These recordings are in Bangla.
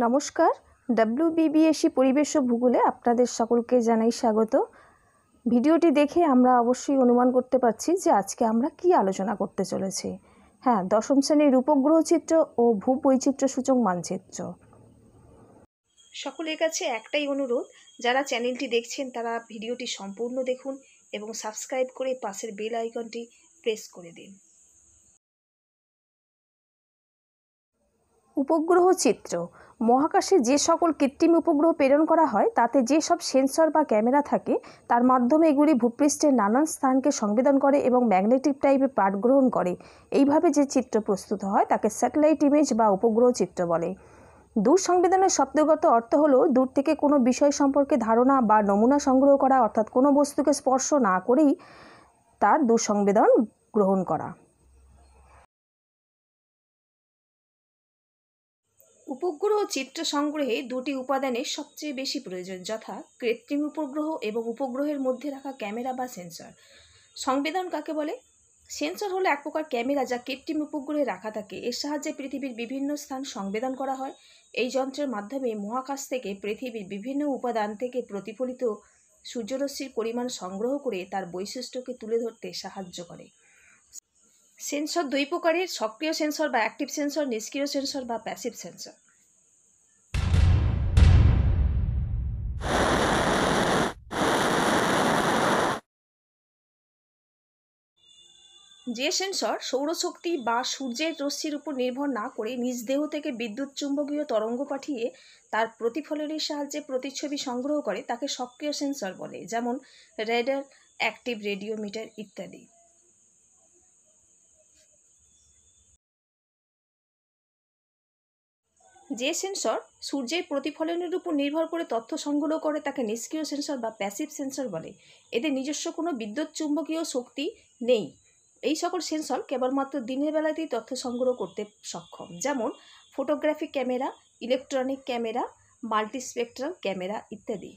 নমস্কার, WBBSE পরিবেশ ও ভূগোলে আপনাদের সকলকে জানাই স্বাগত। ভিডিওটি দেখে আমরা অবশ্যই অনুমান করতে পারছি যে আজকে আমরা কি আলোচনা করতে চলেছি। হ্যাঁ, দশম শ্রেণীর উপগ্রহ চিত্র ও ভূবৈচিত্র্য সূচক মানচিত্র। সকলের কাছে একটাই অনুরোধ, যারা চ্যানেলটি দেখছেন তারা ভিডিওটি সম্পূর্ণ দেখুন এবং সাবস্ক্রাইব করে পাশের বেল আইকনটি প্রেস করে দিন। উপগ্রহ চিত্র। মহাকাশে যে সকল কৃত্রিম উপগ্রহ প্রেরণ করা হয় তাতে যে সব সেন্সর বা ক্যামেরা থাকে তার মাধ্যমে এগুলি ভূপৃষ্ঠের নানান স্থানকে সংবেদন করে এবং ম্যাগনেটিক টাইপে পাঠ গ্রহণ করে। এইভাবে যে চিত্র প্রস্তুত হয় তাকে স্যাটেলাইট ইমেজ বা উপগ্রহ চিত্র বলে। দূর সংবেদনের শব্দগত অর্থ হলো দূর থেকে কোনো বিষয় সম্পর্কে ধারণা বা নমুনা সংগ্রহ করা, অর্থাৎ কোনো বস্তুকে স্পর্শ না করেই তার দূর সংবেদন গ্রহণ করা। উপগ্রহ চিত্র সংগ্রহে দুটি উপাদানের সবচেয়ে বেশি প্রয়োজন, যথা কৃত্রিম উপগ্রহ এবং উপগ্রহের মধ্যে রাখা ক্যামেরা বা সেন্সর। সংবেদন কাকে বলে? সেন্সর হলো এক প্রকার ক্যামেরা যা কৃত্রিম উপগ্রহে রাখা থাকে। এর সাহায্যে পৃথিবীর বিভিন্ন স্থান সংবেদন করা হয়। এই যন্ত্রের মাধ্যমে মহাকাশ থেকে পৃথিবীর বিভিন্ন উপাদান থেকে প্রতিফলিত সূর্যরশ্মির পরিমাণ সংগ্রহ করে তার বৈশিষ্ট্যকে তুলে ধরতে সাহায্য করে। সেন্সর দুই প্রকারের: সক্রিয় সেন্সর বা অ্যাক্টিভ সেন্সর, নিষ্ক্রিয় সেন্সর বা প্যাসিভ সেন্সর। যে সেন্সর সৌরশক্তি বা সূর্যের রশ্মির উপর নির্ভর না করে নিজ দেহ থেকে বিদ্যুৎ চুম্বকীয় তরঙ্গ পাঠিয়ে তার প্রতিফলনের সাহায্যে প্রতিচ্ছবি সংগ্রহ করে তাকে সক্রিয় সেন্সর বলে, যেমন রেডার, অ্যাক্টিভ রেডিওমিটার ইত্যাদি। যে সেন্সর সূর্যের প্রতিফলনের উপর নির্ভর করে তথ্য সংগ্রহ করে তাকে নিষ্ক্রিয় সেন্সর বা প্যাসিভ সেন্সর বলে। এদের নিজস্ব কোনো বিদ্যুৎ চুম্বকীয় শক্তি নেই। এই সকল সেন্সর কেবলমাত্র দিনের বেলাতেই তথ্য সংগ্রহ করতে সক্ষম, যেমন photographic camera, electronic camera, multispectral camera ইত্যাদি।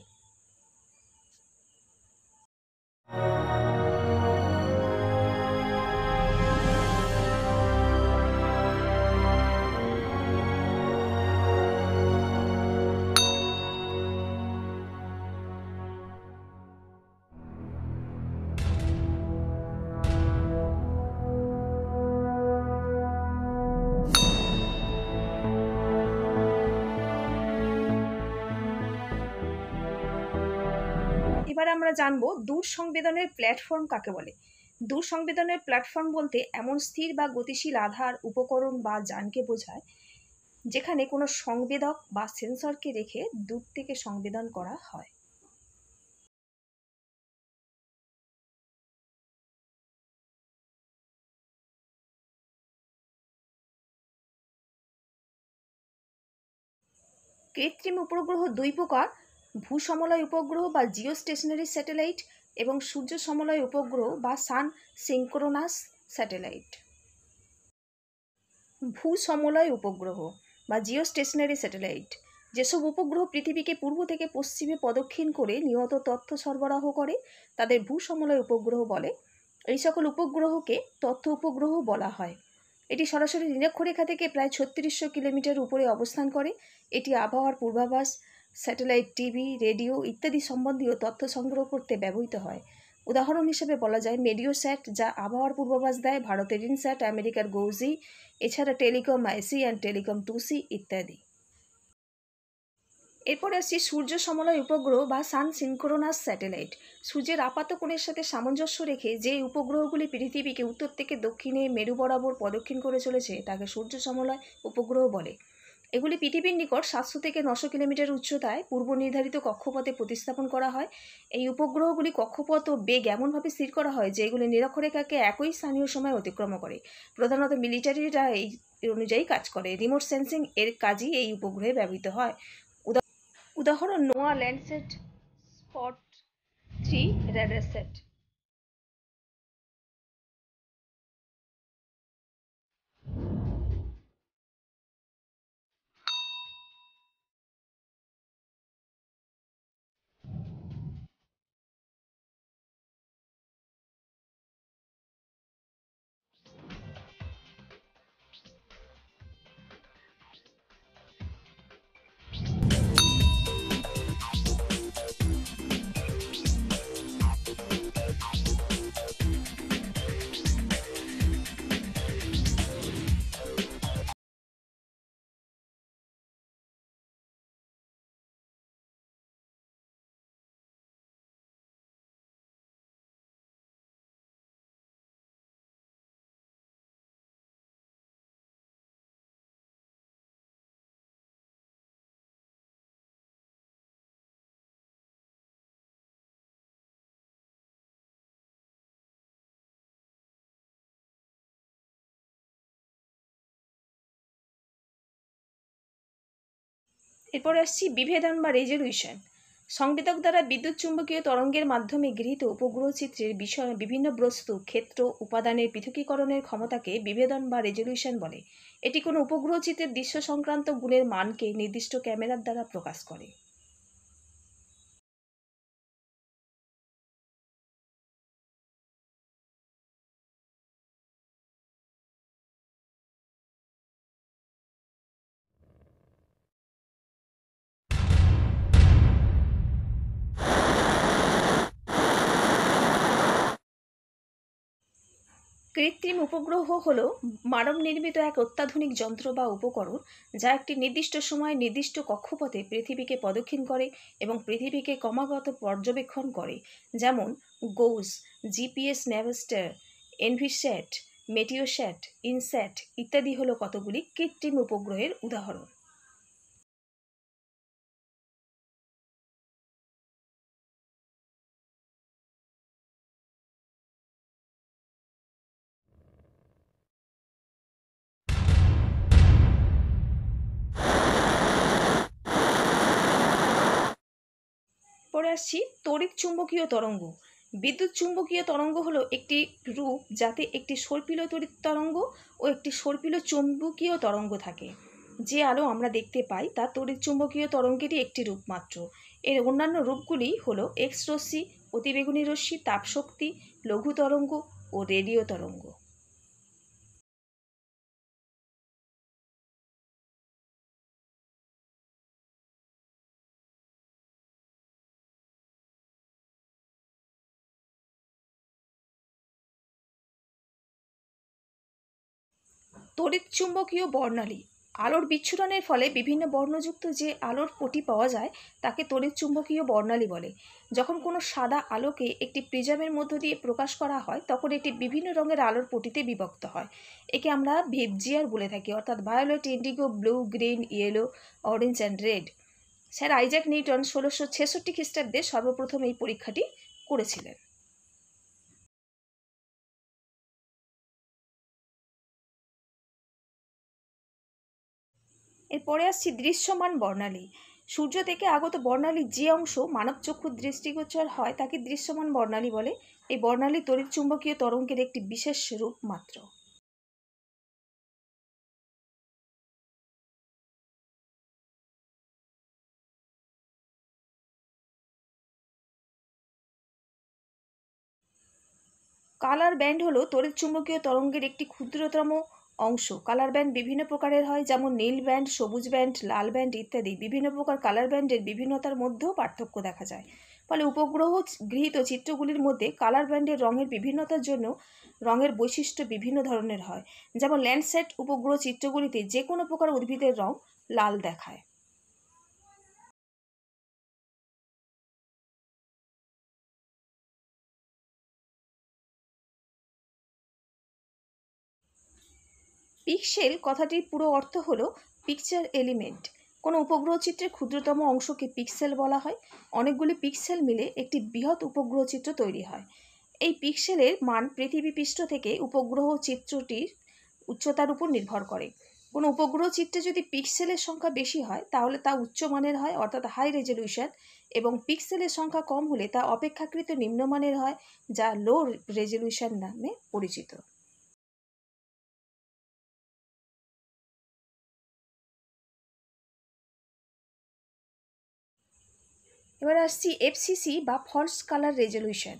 এবার আমরা জানবো দূর সংবেদনের প্ল্যাটফর্ম কাকে বলে। দূর সংবেদনের প্ল্যাটফর্ম বলতে এমন স্থির বা গতিশীল আধার, উপকরণ বা যানকে বোঝায় যেখানে কোনো সংবেদক বা সেন্সরকে রেখে দূর থেকে সংবেদন করা হয়। কৃত্রিম উপগ্রহ দুই প্রকার: ভূসমলয় উপগ্রহ বা জিও স্টেশনারি স্যাটেলাইট এবং সূর্য সমলয় উপগ্রহ বা সান সিঙ্ক্রোনাস স্যাটেলাইট। ভূসমলয় উপগ্রহ বা জিও স্টেশনারি স্যাটেলাইট যেসব উপগ্রহ পৃথিবীকে পূর্ব থেকে পশ্চিমে প্রদক্ষিণ করে নিয়ত তথ্য সরবরাহ করে তাদের ভূসমলয় উপগ্রহ বলে। এই সকল উপগ্রহকে তথ্য উপগ্রহ বলা হয়। এটি সরাসরি নিরক্ষরেখা থেকে প্রায় 3600 কিলোমিটার উপরে অবস্থান করে। এটি আবহাওয়ার পূর্বাভাস, স্যাটেলাইট টিভি, রেডিও ইত্যাদি সম্বন্ধীয় তথ্য সংগ্রহ করতে ব্যবহৃত হয়। উদাহরণ হিসেবে বলা যায় মেডিওস্যাট, যা আবহাওয়ার পূর্বাভাস দেয়, ভারতের ইনস্যাট, আমেরিকার গৌজি, এছাড়া telecom IC and telecom 2C ইত্যাদি। এরপরে আসছি সূর্য সমলয় উপগ্রহ বা সান সিনক্রোনাস স্যাটেলাইট। সূর্যের আপাত কোণের সাথে সামঞ্জস্য রেখে যে উপগ্রহগুলি পৃথিবীকে উত্তর থেকে দক্ষিণে মেরু বরাবর প্রদক্ষিণ করে চলেছে তাকে সূর্য সমলয় উপগ্রহ বলে। এগুলি পৃথিবীর নিকট 700 থেকে 900 কিলোমিটার উচ্চতায় পূর্ব নির্ধারিত কক্ষপথে প্রতিস্থাপন করা হয়। এই উপগ্রহগুলি কক্ষপথ ও বেগ এমনভাবে স্থির করা হয় যে এগুলি নিরক্ষরেখাকে একই স্থানীয় সময় অতিক্রম করে। প্রধানত মিলিটারিরা এই অনুযায়ী কাজ করে। রিমোট সেন্সিং এর কাজই এই উপগ্রহে ব্যবহৃত হয়। উদাহরণ নোয়া ল্যান্ডসেট, স্পট 3 রেডার সেট। এরপরে আসছি বিভেদন বা রেজলিউশন। সংবেদক দ্বারা বিদ্যুৎ চুম্বকীয় তরঙ্গের মাধ্যমে গৃহীত উপগ্রহ চিত্রের বিষয় বিভিন্ন বস্তু, ক্ষেত্র, উপাদানের পৃথকীকরণের ক্ষমতাকে বিভেদন বা রেজলিউশন বলে। এটি কোনো উপগ্রহ চিত্রের দৃশ্য সংক্রান্ত গুণের মানকে নির্দিষ্ট ক্যামেরার দ্বারা প্রকাশ করে। কৃত্রিম উপগ্রহ হল মানব নির্মিত এক অত্যাধুনিক যন্ত্র বা উপকরণ যা একটি নির্দিষ্ট সময়ে নির্দিষ্ট কক্ষপথে পৃথিবীকে প্রদক্ষিণ করে এবং পৃথিবীকে ক্রমাগত পর্যবেক্ষণ করে, যেমন গোস, জিপিএস ন্যাভেস্টার, এনভিস্যাট, মেটিওস্যাট, ইনস্যাট ইত্যাদি হলো কতগুলি কৃত্রিম উপগ্রহের উদাহরণ। পরে আসছি তড়িৎ চুম্বকীয় তরঙ্গ। বিদ্যুৎ চুম্বকীয় তরঙ্গ হলো একটি রূপ যাতে একটি সর্পিল তড়িৎ তরঙ্গ ও একটি সর্পিল চুম্বকীয় তরঙ্গ থাকে। যে আলো আমরা দেখতে পাই তা তড়িৎ চুম্বকীয় তরঙ্গেরই একটি রূপ মাত্র। এর অন্যান্য রূপগুলি হলো এক্স রশ্মি, অতিবেগুনি রশ্মি, তাপশক্তি, লঘু তরঙ্গ ও রেডিও তরঙ্গ। তড়িৎ চুম্বকীয় বর্ণালী। আলোর বিচ্ছুরণের ফলে বিভিন্ন বর্ণযুক্ত যে আলোর পটি পাওয়া যায় তাকে তড়িৎ চুম্বকীয় বর্ণালী বলে। যখন কোনো সাদা আলোকে একটি প্রিজমের মধ্য দিয়ে প্রকাশ করা হয় তখন এটি বিভিন্ন রঙের আলোর পটিতে বিভক্ত হয়। একে আমরা ভেবজিয়ার বলে থাকি, অর্থাৎ violet, indigo, blue, green, yellow, orange and red. Sir Isaac Newton 1666 খ্রিস্টাব্দে সর্বপ্রথম এই পরীক্ষাটি করেছিলেন। এরপরে আসছি দৃশ্যমান বর্ণালী। সূর্য থেকে আগত বর্ণালীর যে অংশ মানব চক্ষুর দৃষ্টিগোচর হয় তাকে দৃশ্যমান বর্ণালী বলে। এই বর্ণালী তড়িৎ চুম্বকীয় তরঙ্গের একটি বিশেষ রূপ মাত্র। কালার ব্যান্ড হলো তড়িৎ চুম্বকীয় তরঙ্গের একটি ক্ষুদ্রতম অংশ। কালার ব্যান্ড বিভিন্ন প্রকারের হয়, যেমন নীল ব্যান্ড, সবুজ ব্যান্ড, লাল ব্যান্ড ইত্যাদি। বিভিন্ন প্রকার কালার ব্যান্ডের বিভিন্নতার মধ্যেও পার্থক্য দেখা যায়। ফলে উপগ্রহ গৃহীত চিত্রগুলির মধ্যে কালার ব্যান্ডের রঙের বিভিন্নতার জন্য রঙের বৈশিষ্ট্য বিভিন্ন ধরনের হয়। যেমন ল্যান্ডস্যাট উপগ্রহ চিত্রগুলিতে যে কোনো প্রকার উদ্ভিদের রং লাল দেখায়। পিক্সেল কথাটির পুরো অর্থ হলো পিকচার এলিমেন্ট। কোনো উপগ্রহ চিত্রের ক্ষুদ্রতম অংশকে পিক্সেল বলা হয়। অনেকগুলি পিক্সেল মিলে একটি বৃহৎ উপগ্রহ চিত্র তৈরি হয়। এই পিক্সেলের মান পৃথিবী পৃষ্ঠ থেকে উপগ্রহ চিত্রটির উচ্চতার উপর নির্ভর করে। কোনো উপগ্রহ চিত্রে যদি পিক্সেলের সংখ্যা বেশি হয় তাহলে তা উচ্চমানের হয়, অর্থাৎ হাই রেজলিউশন, এবং পিক্সেলের সংখ্যা কম হলে তা অপেক্ষাকৃত নিম্নমানের হয়, যা লো রেজলিউশন নামে পরিচিত। এবার আসছি এফসিসি বা ফলস কালার রেজলিউশন।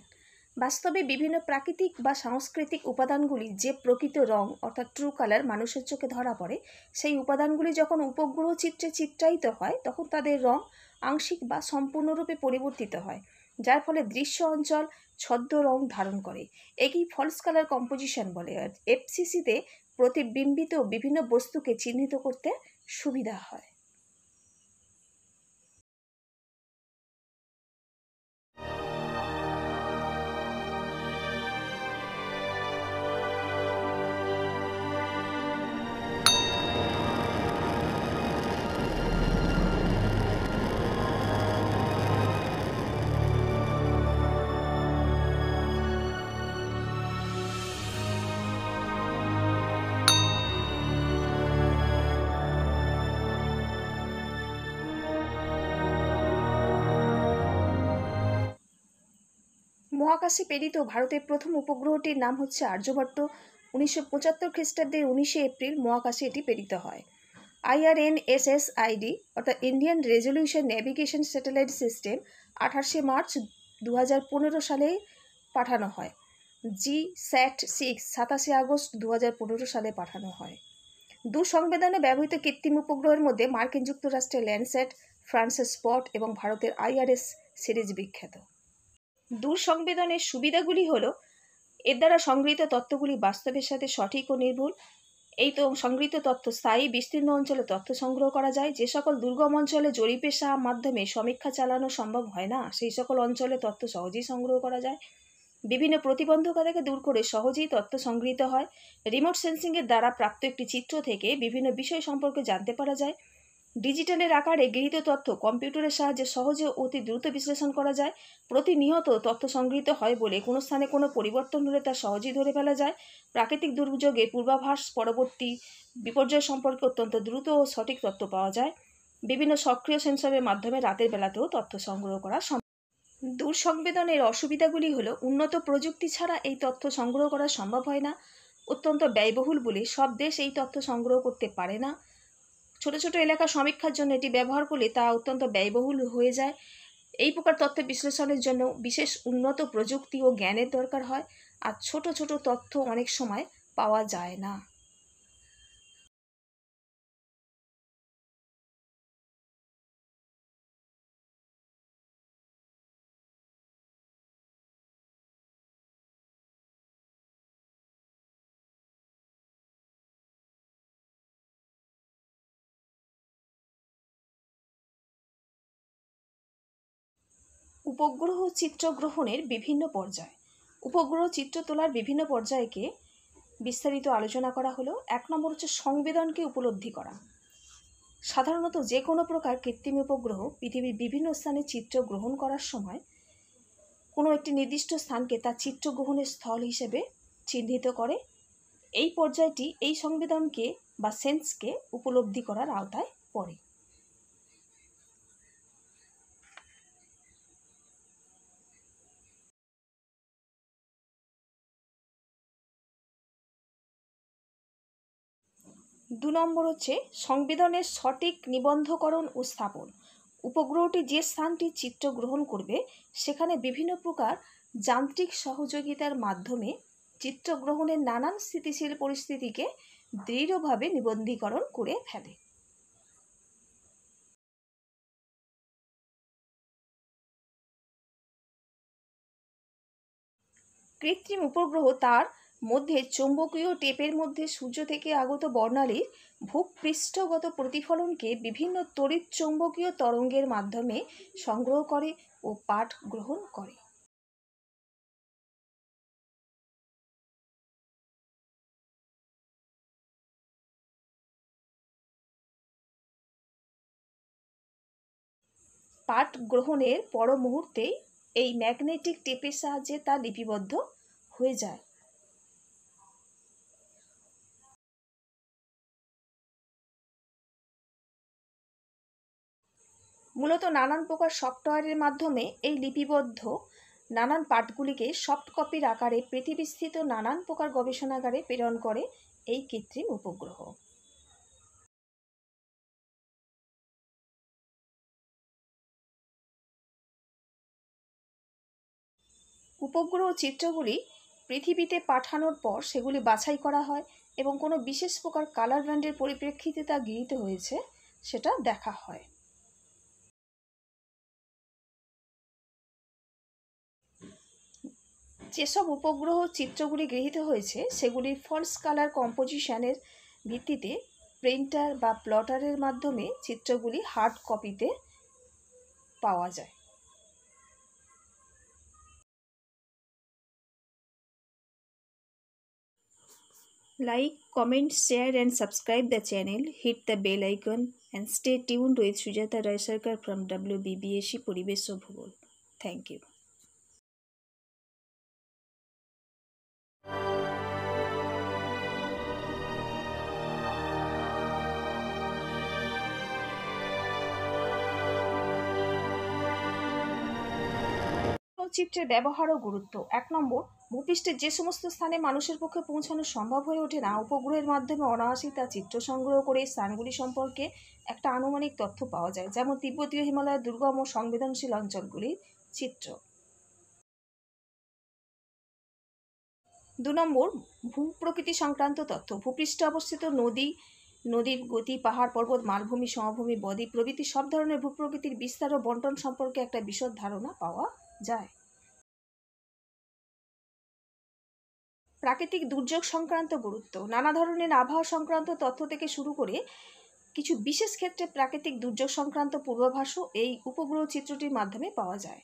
বাস্তবে বিভিন্ন প্রাকৃতিক বা সাংস্কৃতিক উপাদানগুলি যে প্রকৃত রং অর্থাৎ ট্রু কালার মানুষের চোখে ধরা পড়ে, সেই উপাদানগুলি যখন উপগ্রহ চিত্রে চিত্রায়িত হয় তখন তাদের রং আংশিক বা সম্পূর্ণরূপে পরিবর্তিত হয়, যার ফলে দৃশ্য অঞ্চল ছদ্ম রং ধারণ করে। একেই ফলস কালার কম্পোজিশন বলে। আর এফসিসিতে প্রতিবিম্বিত বিভিন্ন বস্তুকে চিহ্নিত করতে সুবিধা হয়। মহাকাশে প্রেরিত ভারতের প্রথম উপগ্রহটির নাম হচ্ছে আর্যভট্ট। 1975 খ্রিস্টাব্দের 19শে এপ্রিল মহাকাশে এটি প্রেরিত হয়। IRNSSID অর্থাৎ Indian resolution navigation satellite system 28শে মার্চ 2015 সালে পাঠানো হয়। GSAT-6 27শে আগস্ট 2015 সালে পাঠানো হয়। দূর সংবেদনে ব্যবহৃত কৃত্রিম উপগ্রহের মধ্যে মার্কিন যুক্তরাষ্ট্রের ল্যান্ডস্যাট, ফ্রান্সের স্পট এবং ভারতের IRS সিরিজ বিখ্যাত। দূর সংবেদনের সুবিধাগুলি হলো এর দ্বারা সংগৃহীত তথ্যগুলি বাস্তবের সাথে সঠিক ও নির্ভুল। এই তো সংগৃহীত তথ্য স্থায়ী বিস্তীর্ণ অঞ্চলে তথ্য সংগ্রহ করা যায়। যে সকল দুর্গম অঞ্চলে জরিপের মাধ্যমে সমীক্ষা চালানো সম্ভব হয় না, সেই সকল অঞ্চলে তথ্য সহজেই সংগ্রহ করা যায়। বিভিন্ন প্রতিবন্ধকতাকে দূর করে সহজেই তথ্য সংগৃহীত হয়। রিমোট সেন্সিংয়ের দ্বারা প্রাপ্ত একটি চিত্র থেকে বিভিন্ন বিষয় সম্পর্কে জানতে পারা যায়। ডিজিটালের আকারে গৃহীত তথ্য কম্পিউটারের সাহায্যে সহজে অতি দ্রুত বিশ্লেষণ করা যায়। প্রতিনিয়ত তথ্য সংগৃহীত হয় বলে কোনো স্থানে কোনো পরিবর্তন হলে তা সহজেই ধরে ফেলা যায়। প্রাকৃতিক দুর্যোগের পূর্বাভাস, পরবর্তী বিপর্যয় সম্পর্কে অত্যন্ত দ্রুত ও সঠিক তথ্য পাওয়া যায়। বিভিন্ন সক্রিয় সেন্সরের মাধ্যমে রাতের বেলাতেও তথ্য সংগ্রহ করা সম্ভব। দূর সংবেদনের অসুবিধাগুলি হলো উন্নত প্রযুক্তি ছাড়া এই তথ্য সংগ্রহ করা সম্ভব হয় না। অত্যন্ত ব্যয়বহুল বলে সব দেশ এই তথ্য সংগ্রহ করতে পারে না। ছোট ছোট এলাকা সমীক্ষার জন্য এটি ব্যবহার করলে তা অত্যন্ত ব্যয়বহুল হয়ে যায়। এই প্রকার তথ্য বিশ্লেষণের জন্য বিশেষ উন্নত প্রযুক্তি ও জ্ঞানের দরকার হয়, আর ছোট ছোট তথ্য অনেক সময় পাওয়া যায় না। উপগ্রহ চিত্রগ্রহণের বিভিন্ন পর্যায়। উপগ্রহ চিত্র তোলার বিভিন্ন পর্যায়কে বিস্তারিত আলোচনা করা হলো। 1 নম্বর হচ্ছে সংবেদনকে উপলব্ধি করা। সাধারণত যে কোনো প্রকার কৃত্রিম উপগ্রহ পৃথিবীর বিভিন্ন স্থানে চিত্র গ্রহণ করার সময় কোনো একটি নির্দিষ্ট স্থানকে তার চিত্রগ্রহণের স্থল হিসেবে চিহ্নিত করে। এই পর্যায়টি এই সংবেদনকে বা সেন্সকে উপলব্ধি করার আওতায় পড়ে। দু নম্বর হচ্ছে সংবেদনের সঠিক নিবন্ধকরণ ও স্থাপন। উপগ্রহটি যে স্থানটি চিত্র গ্রহণ করবে সেখানে বিভিন্ন প্রকার যান্ত্রিক সহযোগিতার মাধ্যমে চিত্রগ্রহণের নানান স্থিতিশীল পরিস্থিতিকে দৃঢ়ভাবে নিবন্ধীকরণ করে ফেলে। কৃত্রিম উপগ্রহ তার মধ্যে চৌম্বকীয় টেপের মধ্যে সূর্য থেকে আগত বর্ণালীর ভূপৃষ্ঠগত প্রতিফলনকে বিভিন্ন তড়িৎ চৌম্বকীয় তরঙ্গের মাধ্যমে সংগ্রহ করে ও পাঠ গ্রহণ করে। পাঠ গ্রহণের পর মুহূর্তেই এই ম্যাগনেটিক টেপের সাহায্যে তা লিপিবদ্ধ হয়ে যায়। মূলত নানান প্রকার সফটওয়্যারের মাধ্যমে এই লিপিবদ্ধ নানান পাঠগুলিকে সফট কপির আকারে পৃথিবীস্থিত নানান প্রকার গবেষণাগারে প্রেরণ করে এই কৃত্রিম উপগ্রহ। উপগ্রহ চিত্রগুলি পৃথিবীতে পাঠানোর পর সেগুলি বাছাই করা হয় এবং কোনো বিশেষ প্রকার কালার ব্যান্ডের পরিপ্রেক্ষিতে তা গৃহীত হয়েছে সেটা দেখা হয়। যেসব উপগ্রহ চিত্রগুলি গৃহীত হয়েছে সেগুলির ফলস কালার কম্পোজিশনের ভিত্তিতে প্রিন্টার বা প্লটারের মাধ্যমে চিত্রগুলি হার্ড কপিতে পাওয়া যায়। Like, comment, share and subscribe the channel. Hit the bell icon and stay tuned with Sujata Raisarkar from WBBSC Poribesh o Bhugol. Thank you. চিত্রের ব্যবহার ও গুরুত্ব। 1 নম্বর, ভূপৃষ্ঠের যে সমস্ত স্থানে মানুষের পক্ষে পৌঁছানো সম্ভব হয়ে ওঠে না, উপগ্রহের মাধ্যমে অনায়াসেই তা চিত্র সংগ্রহ করে স্থানগুলি সম্পর্কে একটা আনুমানিক তথ্য পাওয়া যায়, যেমন তিব্বতীয় হিমালয়ের দুর্গম ও সংবেদনশীল অঞ্চলগুলির চিত্র। 2 নম্বর, ভূপ্রকৃতি সংক্রান্ত তথ্য। ভূপৃষ্ঠে অবস্থিত নদীর গতি, পাহাড় পর্বত, মালভূমি, সমভূমি, বদ্বীপ প্রভৃতি সব ধরনের ভূপ্রকৃতির বিস্তার ও বন্টন সম্পর্কে একটা বিশদ ধারণা পাওয়া যায়। প্রাকৃতিক দুর্যোগ সংক্রান্ত গুরুত্ব। নানা ধরনের আবহাওয়া সংক্রান্ত তথ্য থেকে শুরু করে কিছু বিশেষ ক্ষেত্রে প্রাকৃতিক দুর্যোগ সংক্রান্ত পূর্বাভাসও এই উপগ্রহ চিত্রটির মাধ্যমে পাওয়া যায়।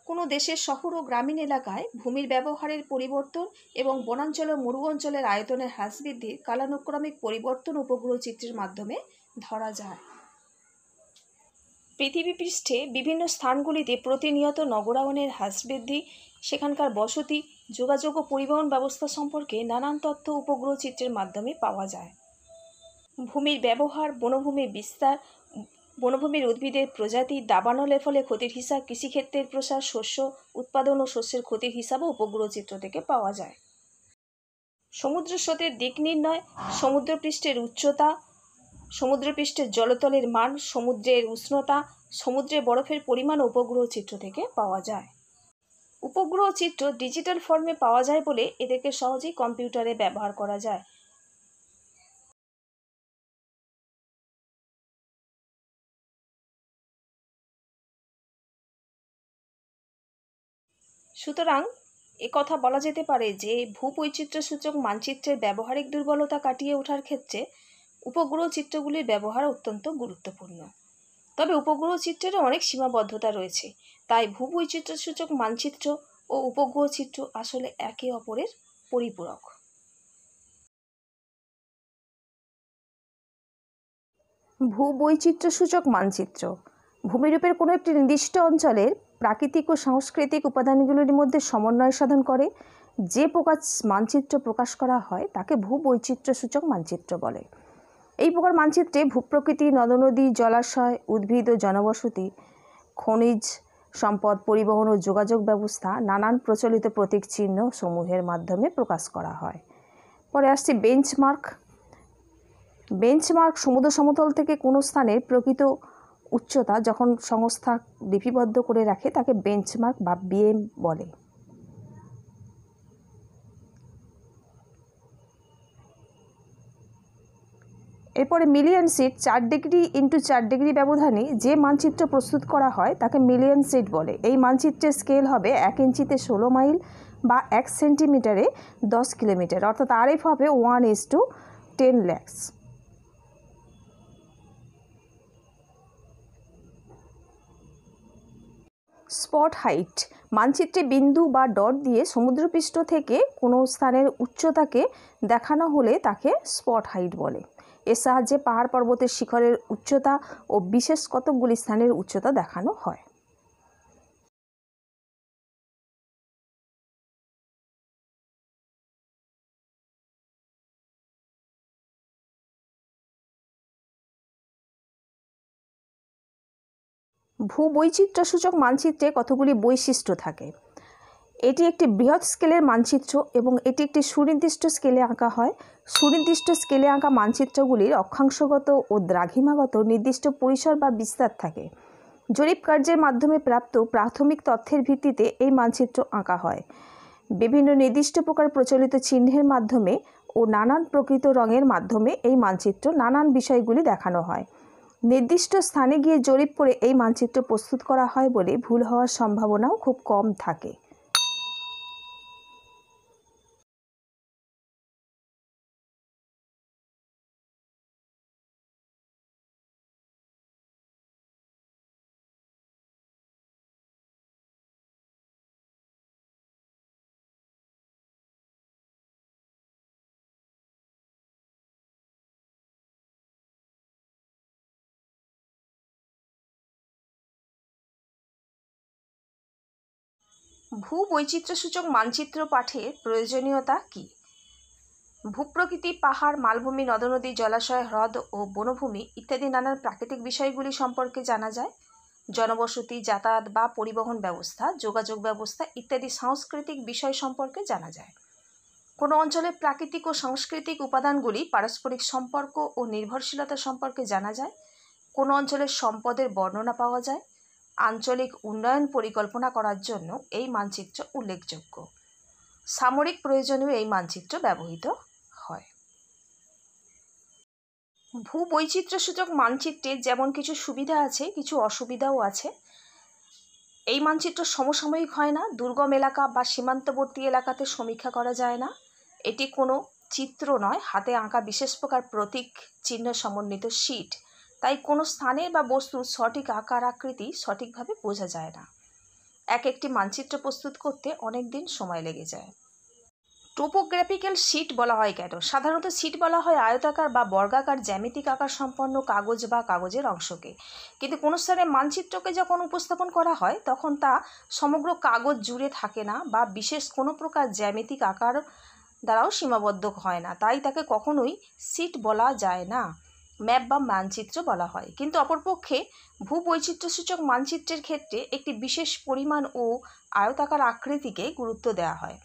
কোনো দেশের শহর ও গ্রামীণ এলাকায় ভূমির ব্যবহারের পরিবর্তন এবং বনাঞ্চল ও মরু অঞ্চলের আয়তনের হ্রাস বৃদ্ধির কালানুক্রমিক পরিবর্তন উপগ্রহ চিত্রের মাধ্যমে ধরা যায়। পৃথিবী পৃষ্ঠে বিভিন্ন স্থানগুলিতে প্রতিনিয়ত নগরায়নের হ্রাস বৃদ্ধি, সেখানকার বসতি, যোগাযোগ ও পরিবহন ব্যবস্থা সম্পর্কে নানান তথ্য উপগ্রহ চিত্রের মাধ্যমে পাওয়া যায়। ভূমির ব্যবহার, বনভূমির বিস্তার, বনভূমির উদ্ভিদের প্রজাতি, দাবানলের ফলে ক্ষতির হিসাব, কৃষিক্ষেত্রের প্রসার, শস্য উৎপাদন ও শস্যের ক্ষতির হিসাবও উপগ্রহ চিত্র থেকে পাওয়া যায়। সমুদ্র স্রোতের দিক নির্ণয়, সমুদ্রপৃষ্ঠের উচ্চতা, সমুদ্রপৃষ্ঠের জলতলের মান, সমুদ্রের উষ্ণতা, সমুদ্রে বরফের পরিমাণ উপগ্রহ চিত্র থেকে পাওয়া যায়। উপগ্রহ চিত্র ডিজিটাল ফর্মে পাওয়া যায় বলে এদেরকে সহজেই কম্পিউটারে ব্যবহার করা যায়। সুতরাং একথা বলা যেতে পারে যে ভূবৈচিত্র্যসূচক মানচিত্রের ব্যবহারিক দুর্বলতা কাটিয়ে ওঠার ক্ষেত্রে উপগ্রহ চিত্রগুলির ব্যবহার অত্যন্ত গুরুত্বপূর্ণ। তবে উপগ্রহ চিত্রেরও অনেক সীমাবদ্ধতা রয়েছে, তাই ভূবৈচিত্র্যসূচক মানচিত্র ও উপগ্রহ চিত্র আসলে একে অপরের পরিপূরক। ভূবৈচিত্র্যসূচক মানচিত্র ভূমিরূপের কোনো একটি নির্দিষ্ট অঞ্চলের প্রাকৃতিক ও সাংস্কৃতিক উপাদানগুলির মধ্যে সমন্বয় সাধন করে যে প্রকার মানচিত্র প্রকাশ করা হয় তাকে ভূবৈচিত্র্যসূচক মানচিত্র বলে। এই প্রকার মানচিত্রে ভূপ্রকৃতি, নদনদী, জলাশয়, উদ্ভিদ ও জনবসতি, খনিজ সম্পদ, পরিবহন ও যোগাযোগ ব্যবস্থা, নানান প্রচলিত প্রতীক চিহ্ন সমূহের মাধ্যমে প্রকাশ করা হয়। পরে আসছে বেঞ্চমার্ক। সমুদ্র সমতল থেকে কোনো স্থানের প্রকৃত উচ্চতা যখন সংস্থা লিপিবদ্ধ করে রাখে তাকে বেঞ্চমার্ক বা বিএম বলে। এরপরে million sheet, 4 degree into 4 degree ব্যবধানে যে মানচিত্র প্রস্তুত করা হয় তাকে মিলিয়ন সিট বলে। এই মানচিত্রের স্কেল হবে 1 ইঞ্চিতে 16 মাইল বা 1 সেন্টিমিটারে 10 কিলোমিটার, অর্থাৎ RF হবে 1:10 লাখ। স্পট হাইট মানচিত্রে বিন্দু বা ডট দিয়ে সমুদ্রপৃষ্ঠ থেকে কোনো স্থানের উচ্চতাকে দেখানো হলে তাকে স্পট হাইট বলে। এর সাহায্যে পাহাড় পর্বতের শিখরের উচ্চতা ও বিশেষ কতকগুলি স্থানের উচ্চতা দেখানো হয়। ভূবৈচিত্র্যসূচক মানচিত্রে কতগুলি বৈশিষ্ট্য থাকে। এটি একটি বৃহৎ স্কেলের মানচিত্র এবং এটি একটি সুনির্দিষ্ট স্কেলে আঁকা হয়। সুনির্দিষ্ট স্কেলে আঁকা মানচিত্রগুলির অক্ষাংশগত ও দ্রাঘিমাগত নির্দিষ্ট পরিসর বা বিস্তার থাকে। জরিপ কার্যের মাধ্যমে প্রাপ্ত প্রাথমিক তথ্যের ভিত্তিতে এই মানচিত্র আঁকা হয়। বিভিন্ন নির্দিষ্ট প্রকার প্রচলিত চিহ্নের মাধ্যমে ও নানান প্রকৃত রঙের মাধ্যমে এই মানচিত্র নানান বিষয়গুলি দেখানো হয়। নির্দিষ্ট স্থানে গিয়ে জরিপ করে এই মানচিত্র প্রস্তুত করা হয় বলে ভুল হওয়ার সম্ভাবনাও খুব কম থাকে। ভূবৈচিত্র্যসূচক মানচিত্র পাঠের প্রয়োজনীয়তা কী? ভূপ্রকৃতি, পাহাড়, মালভূমি, নদনদী, জলাশয়, হ্রদ ও বনভূমি ইত্যাদি নানান প্রাকৃতিক বিষয়গুলি সম্পর্কে জানা যায়। জনবসতি, যাতায়াত বা পরিবহন ব্যবস্থা, যোগাযোগ ব্যবস্থা ইত্যাদি সাংস্কৃতিক বিষয় সম্পর্কে জানা যায়। কোনো অঞ্চলের প্রাকৃতিক ও সাংস্কৃতিক উপাদানগুলি পারস্পরিক সম্পর্ক ও নির্ভরশীলতা সম্পর্কে জানা যায়। কোনো অঞ্চলের সম্পদের বর্ণনা পাওয়া যায়। আঞ্চলিক উন্নয়ন পরিকল্পনা করার জন্য এই মানচিত্র উল্লেখযোগ্য। সামরিক প্রয়োজনেও এই মানচিত্র ব্যবহৃত হয়। ভূবৈচিত্র্যসূচক মানচিত্রে যেমন কিছু সুবিধা আছে, কিছু অসুবিধাও আছে। এই মানচিত্র সমসাময়িক হয় না। দুর্গম এলাকা বা সীমান্তবর্তী এলাকাতে সমীক্ষা করা যায় না। এটি কোনো চিত্র নয়, হাতে আঁকা বিশেষ প্রকার প্রতীক চিহ্ন সমন্বিত শীট। তাই কোনো স্থানের বা বস্তুর সঠিক আকার আকৃতি সঠিকভাবে বোঝা যায় না। একটি মানচিত্র প্রস্তুত করতে অনেক দিন সময় লেগে যায়। টোপোগ্রাফিক্যাল শীট বলা হয় কেন? সাধারণত শীট বলা হয় আয়তাকার বা বর্গাকার জ্যামিতিক আকার সম্পন্ন কাগজ বা কাগজের অংশকে। কিন্তু কোনো স্থানে মানচিত্রকে যখন উপস্থাপন করা হয় তখন তা সমগ্র কাগজ জুড়ে থাকে না বা বিশেষ কোনো প্রকার জ্যামিতিক আকার দ্বারাও সীমাবদ্ধ হয় না। তাই তাকে কখনোই শীট বলা যায় না, ম্যাপ বা মানচিত্র বলা হয়। কিন্তু অপরপক্ষে ভূবৈচিত্র্যসূচক মানচিত্রের ক্ষেত্রে একটি বিশেষ পরিমাণ ও আয়তাকার আকৃতিকে গুরুত্ব দেওয়া হয়।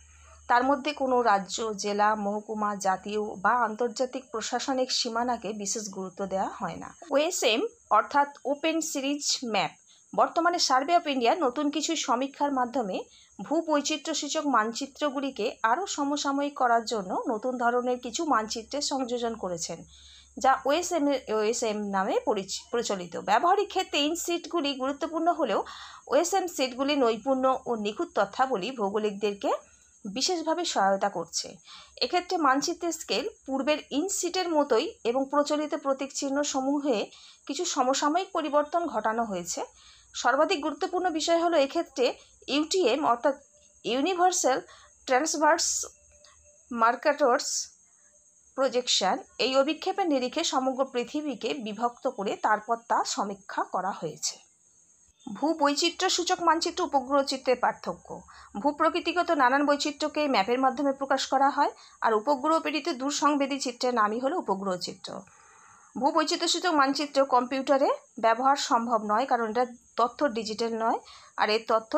তার মধ্যে কোনো রাজ্য, জেলা, মহকুমা, জাতীয় বা আন্তর্জাতিক প্রশাসনিক সীমানাকে বিশেষ গুরুত্ব দেওয়া হয় না। ওএসএম অর্থাৎ ওপেন সিরিজ ম্যাপ। বর্তমানে সার্ভে অফ ইন্ডিয়া নতুন কিছু সমীক্ষার মাধ্যমে ভূবৈচিত্র্যসূচক মানচিত্রগুলিকে আরও সমসাময়িক করার জন্য নতুন ধরনের কিছু মানচিত্রের সংযোজন করেছেন, যা ওএসএম নামে প্রচলিত। ব্যবহারিক ক্ষেত্রে ইন সিটগুলি গুরুত্বপূর্ণ হলেও ওএসএম সিটগুলি নৈপুণ্য ও নিখুঁত তথ্যাবলী ভৌগোলিকদেরকে বিশেষভাবে সহায়তা করছে। এক্ষেত্রে মানচিত্রের স্কেল পূর্বের ইনসিটের মতোই এবং প্রচলিত প্রতীক চিহ্ন সমূহে কিছু সমসাময়িক পরিবর্তন ঘটানো হয়েছে। সর্বাধিক গুরুত্বপূর্ণ বিষয় হলো এক্ষেত্রে ইউটিএম অর্থাৎ ইউনিভার্সাল ট্রান্সভার্স মার্কাটরস প্রজেকশন। এই অভিক্ষেপের নিরিখে সমগ্র পৃথিবীকে বিভক্ত করে তারপর তা সমীক্ষা করা হয়েছে। ভূবৈচিত্র্যসূচক মানচিত্র উপগ্রহ চিত্রের পার্থক্য। ভূপ্রকৃতিগত নানান বৈচিত্র্যকে ম্যাপের মাধ্যমে প্রকাশ করা হয়, আর উপগ্রহ প্রেরিত দূরসংবেদী চিত্রের নামই হলো উপগ্রহ চিত্র। ভূবৈচিত্র্যসূচক মানচিত্র কম্পিউটারে ব্যবহার সম্ভব নয়, কারণ এটা তথ্য ডিজিটাল নয়, আর এর তথ্য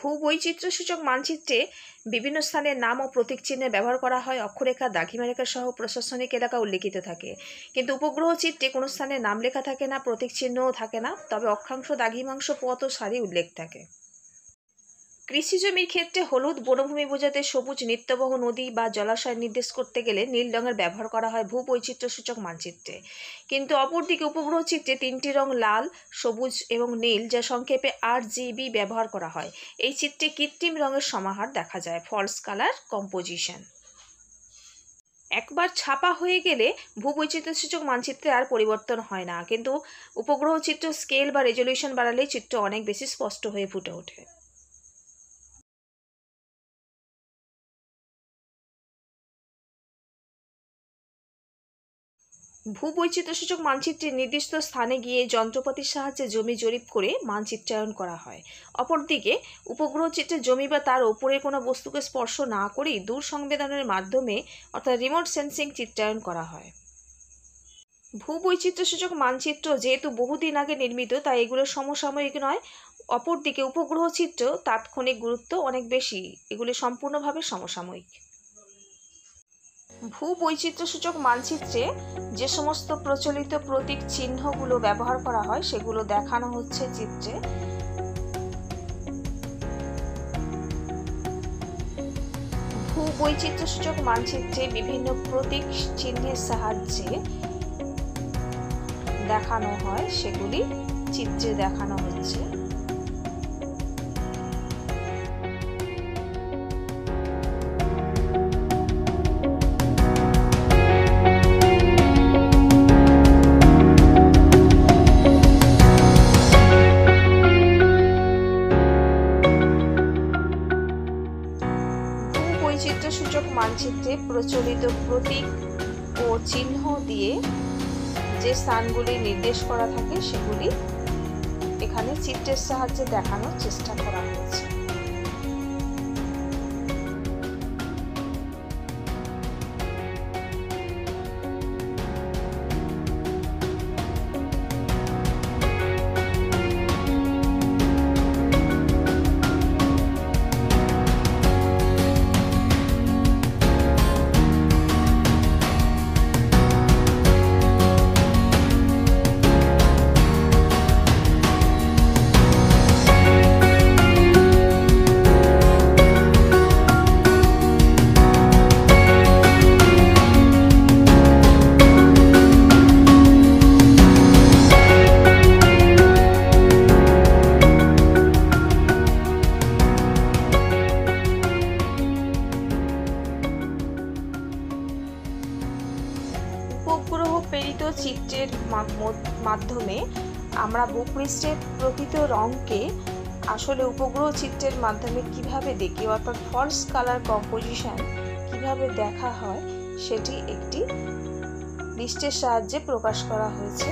ভূবৈচিত্র্যসূচক মানচিত্রে বিভিন্ন স্থানের নাম ও প্রতীক চিহ্নের ব্যবহার করা হয়। অক্ষরেখা, দ্রাঘিমারেখা সহ প্রশাসনিক এলাকা উল্লেখিত থাকে। কিন্তু উপগ্রহ চিত্রে কোনো স্থানের নাম লেখা থাকে না, প্রতীক চিহ্নও থাকে না, তবে অক্ষাংশ, দ্রাঘিমাংশ, পথ ও সারি উল্লেখ থাকে। কৃষি জমির ক্ষেত্রে হলুদ বনভূমি বোঝাতে সবুজ নিত্যবহ নদী বা জলাশয় নির্দেশ করতে গেলে নীল রঙের ব্যবহার করা হয় ভূবৈচিত্র্যসূচক মানচিত্রে। কিন্তু অপরদিকে উপগ্রহ চিত্রে তিনটি রং লাল, সবুজ এবং নীল, যা সংক্ষেপে RGB ব্যবহার করা হয়। এই চিত্রে কৃত্রিম রঙের সমাহার দেখা যায়, ফলস কালার কম্পোজিশন। একবার ছাপা হয়ে গেলে ভূবৈচিত্র্যসূচক মানচিত্রে আর পরিবর্তন হয় না, কিন্তু উপগ্রহ চিত্র স্কেল বা রেজলিউশন বাড়ালে চিত্র অনেক বেশি স্পষ্ট হয়ে ফুটে ওঠে। ভূবৈচিত্র্যসূচক মানচিত্রে নির্দিষ্ট স্থানে গিয়ে যন্ত্রপাতির সাহায্যে জমি জরিপ করে মানচিত্রায়ন করা হয়। অপরদিকে উপগ্রহ চিত্রে জমি বা তার ওপরে কোনো বস্তুকে স্পর্শ না করেই দূর সংবেদনের মাধ্যমে অর্থাৎ রিমোট সেন্সিং চিত্রায়ন করা হয়। ভূবৈচিত্র্যসূচক মানচিত্র যেহেতু বহুদিন আগে নির্মিত, তাই এগুলো সমসাময়িক নয়। অপরদিকে উপগ্রহ চিত্র তাৎক্ষণিক গুরুত্ব অনেক বেশি, এগুলি সম্পূর্ণভাবে সমসাময়িক। ভূবৈচিত্র্যসূচক মানচিত্রে যে সমস্ত প্রচলিত প্রতীক চিহ্নগুলো ব্যবহার করা হয় সেগুলো দেখানো হচ্ছে চিত্রে। ভূবৈচিত্র্যসূচক মানচিত্রে বিভিন্ন প্রতীক চিহ্নের সাহায্যে দেখানো হয়, সেগুলি চিত্রে দেখানো হচ্ছে। ভূবৈচিত্র্যসূচক মানচিত্রে প্রচলিত প্রতীক ও চিহ্ন দিয়ে যে স্থানগুলি নির্দেশ করা থাকে সেগুলি এখানে চিত্রের সাহায্যে দেখানোর চেষ্টা করা হয়েছে। চিত্রের মাধ্যমে আমরা ভূপৃষ্ঠের প্রকৃত রঙকে আসলে উপগ্রহ চিত্রের মাধ্যমে কিভাবে দেখি, অর্থাৎ ফলস কালার কম্পোজিশন কিভাবে দেখা হয় সেটি একটি লিস্টের সাহায্যে প্রকাশ করা হয়েছে।